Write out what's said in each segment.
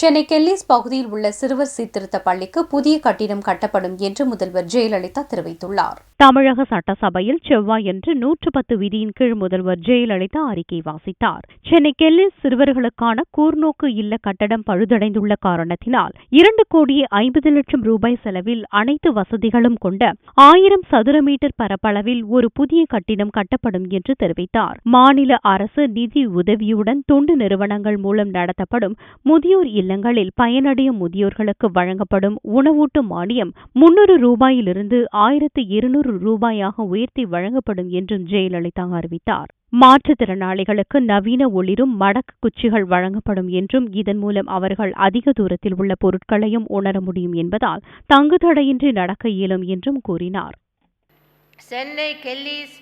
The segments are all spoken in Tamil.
சென்னை கெல்லிஸ் பகுதியில் உள்ள சிறுவர் சீர்திருத்த பள்ளிக்கு புதிய கட்டிடம் கட்டப்படும் என்று முதல்வர் ஜெயலலிதா தெரிவித்துள்ளார். தமிழக சட்டசபையில் செவ்வாயன்று 110 விதியின் கீழ் முதல்வர் ஜெயலலிதா அறிக்கை வாசித்தார். சென்னை கெல்லிஸ் சிறுவர்களுக்கான கூர்நோக்கு இல்ல கட்டடம் பழுதடைந்துள்ள காரணத்தினால் 2,50,00,000 ரூபாய் செலவில் அனைத்து வசதிகளும் கொண்ட 1000 சதுர மீட்டர் பரப்பளவில் ஒரு புதிய கட்டிடம் கட்டப்படும் என்று தெரிவித்தார். மாநில அரசு நிதி உதவியுடன் தொண்டு நிறுவனங்கள் மூலம் நடத்தப்படும் முதியோர் இல்லங்களில் பயனடையும் முதியோர்களுக்கு வழங்கப்படும் உணவூட்டும் மானியம் 300 ரூபாயிலிருந்து 1,200 ரூபாயாக உயர்த்தி வழங்கப்படும் என்றும் ஜெயலலிதா அறிவித்தார். மாற்றுத்திறனாளிகளுக்கு நவீன ஒளிரும் மடக்கு குச்சிகள் வழங்கப்படும் என்றும் இதன் மூலம் அவர்கள் அதிக தூரத்தில் உள்ள பொருட்களையும் உணர முடியும் என்பதால் தங்குதடையின்றி நடக்க இயலும் என்றும் கூறினார். சென்னை கெல்லிஸ்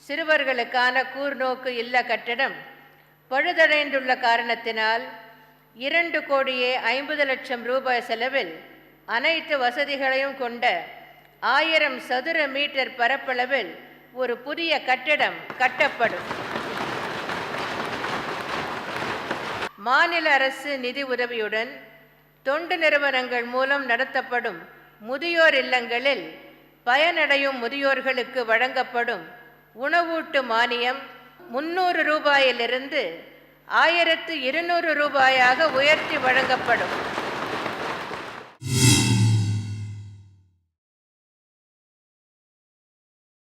சிறுவர்களுக்கான கூர்நோக்கு இல்ல கட்டடம் பழுதடைந்துள்ள காரணத்தினால் 2,50,00,000 ரூபாய் செலவில் அனைத்து வசதிகளையும் கொண்ட 1000 சதுர மீட்டர் பரப்பளவில் ஒரு புதிய கட்டிடம் கட்டப்படும். மாநில அரசு நிதி உதவியுடன் தொண்டு நிறுவனங்கள் மூலம் நடத்தப்படும் முதியோர் இல்லங்களில் பயனடையும் முதியோர்களுக்கு வழங்கப்படும் உணவூட்டு மானியம் 300 ரூபாயிலிருந்து 1,200 ரூபாயாக உயர்த்தி வழங்கப்படும்.